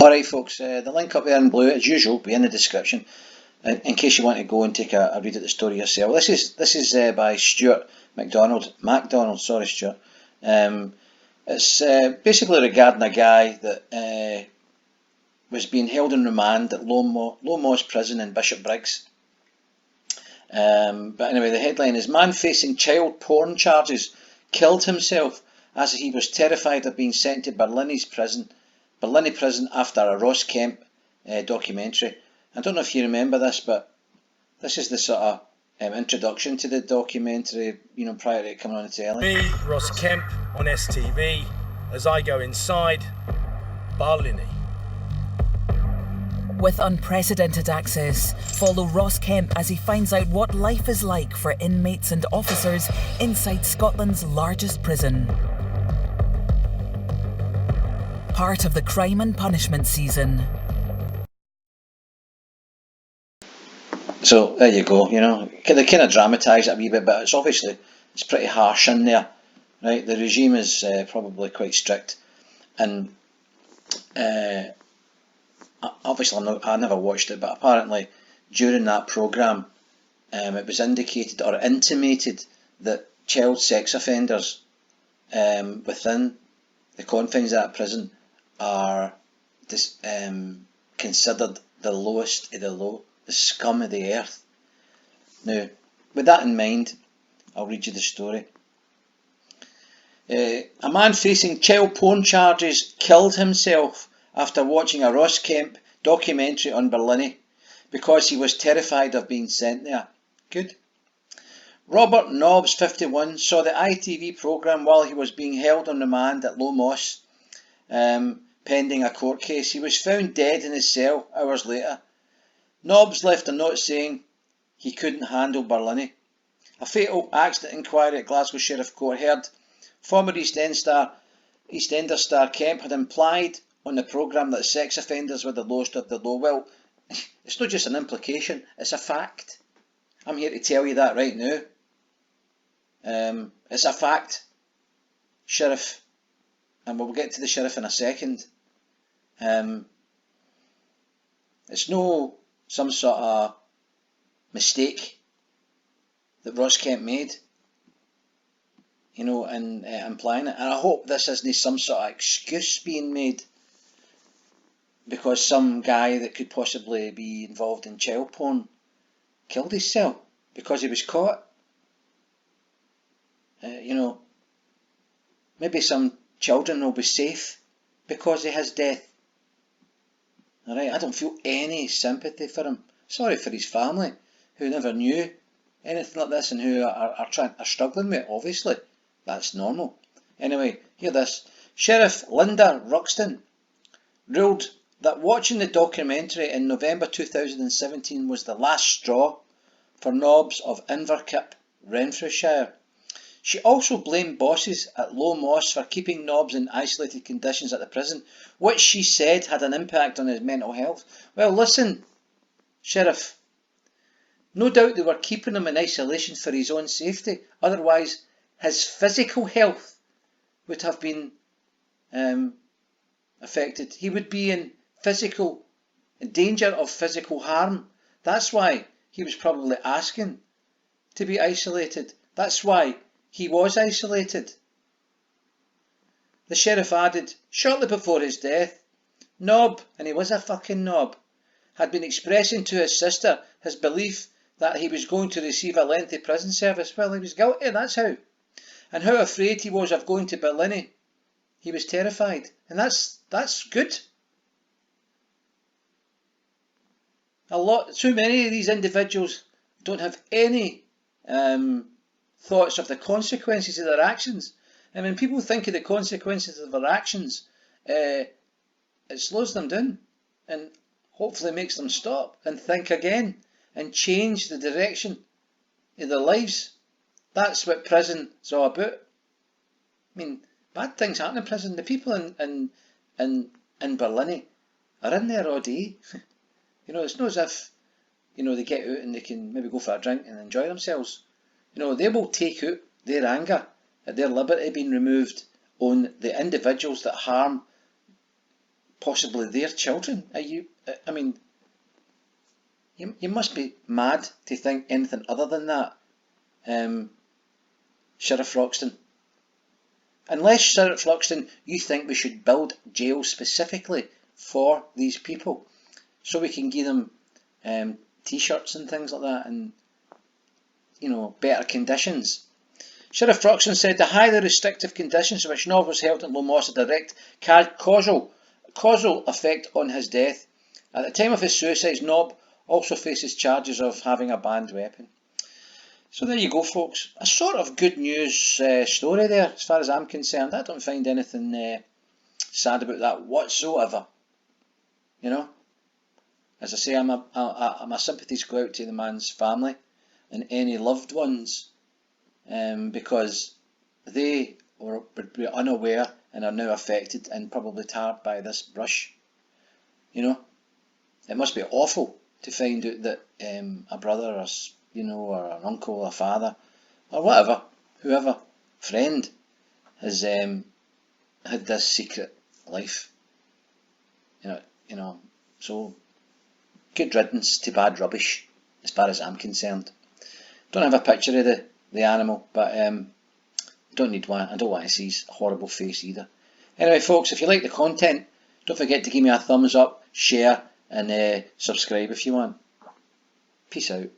Alright folks, the link up there in blue as usual will be in the description in case you want to go and take a read of the story yourself. This is by Stuart MacDonald, sorry Stuart. It's basically regarding a guy that was being held in remand at Low Moss Prison in Bishopbriggs. But anyway, the headline is "Man facing child porn charges killed himself as he was terrified of being sent to Barlinnie prison after a Ross Kemp documentary." I don't know if you remember this, but this is the sort of introduction to the documentary, prior to it coming on the telly. Me, Ross Kemp, on STV, as I go inside Barlinnie. With unprecedented access, follow Ross Kemp as he finds out what life is like for inmates and officers inside Scotland's largest prison. Part of the Crime and Punishment season. So there you go. They kind of dramatise it a wee bit, but it's pretty harsh in there, right? The regime is probably quite strict, and obviously I never watched it, but apparently during that programme it was indicated or intimated that child sex offenders within the confines of that prison are considered the lowest of the low, the scum of the earth. Now, with that in mind, I'll read you the story. A man facing child porn charges killed himself after watching a Ross Kemp documentary on Barlinnie because he was terrified of being sent there. Good. Robert Nobbs, 51, saw the ITV programme while he was being held on remand at Low Moss, pending a court case. He was found dead in his cell hours later. Nobbs left a note saying he couldn't handle Barlinnie. A fatal accident inquiry at Glasgow Sheriff Court heard former EastEnders star Kemp had implied on the programme that sex offenders were the lowest of the low. Well, it's not just an implication, it's a fact. I'm here to tell you that right now. It's a fact, Sheriff, and we'll get to the Sheriff in a second. It's no some sort of mistake that Ross Kemp made, in implying it. And I hope this isn't some sort of excuse being made because some guy that could possibly be involved in child porn killed himself because he was caught. Maybe some children will be safe because of his death. Alright, I don't feel any sympathy for him. Sorry for his family, who never knew anything like this and who are struggling with it, obviously. That's normal. Anyway, hear this. Sheriff Linda Ruxton ruled that watching the documentary in November 2017 was the last straw for Nobbs of Inverkip, Renfrewshire. She also blamed bosses at Low Moss for keeping Nobbs in isolated conditions at the prison, which she said had an impact on his mental health. Well, listen, Sheriff, no doubt they were keeping him in isolation for his own safety, otherwise his physical health would have been affected. He would be in danger of physical harm. That's why he was probably asking to be isolated. That's why he was isolated. The Sheriff added, shortly before his death, Nob, and he was a fucking knob, had been expressing to his sister his belief that he was going to receive a lengthy prison service. Well, he was guilty, that's how. And how afraid he was of going to Barlinnie. He was terrified. And that's good. Too many of these individuals don't have any thoughts of the consequences of their actions. And when people think of the consequences of their actions, it slows them down and hopefully makes them stop and think again and change the direction of their lives. That's what prison's all about. I mean, bad things happen in prison. The people in Barlinnie are in there all day. It's not as if, they get out and they can maybe go for a drink and enjoy themselves. They will take out their anger at their liberty being removed on the individuals that harm possibly their children. I mean, you must be mad to think anything other than that, Sheriff Roxton. Unless, Sheriff Roxton, you think we should build jails specifically for these people, so we can give them t-shirts and things like that, and better conditions. Sheriff Roxton said the highly restrictive conditions in which Nobbs was held in Lomoss had a direct causal effect on his death. At the time of his suicide, Nobbs also faces charges of having a banned weapon. So there you go, folks. A sort of good news story there, as far as I'm concerned. I don't find anything sad about that whatsoever. As I say, my sympathies go out to the man's family and any loved ones, because they would be unaware and are now affected and probably tarred by this brush. It must be awful to find out that a brother or an uncle or father or whatever, whoever, friend has had this secret life. So good riddance to bad rubbish, as far as I'm concerned. Don't have a picture of the animal, but don't need one. I don't want to see his horrible face either. Anyway, folks, if you like the content, don't forget to give me a thumbs up, share, and subscribe if you want. Peace out.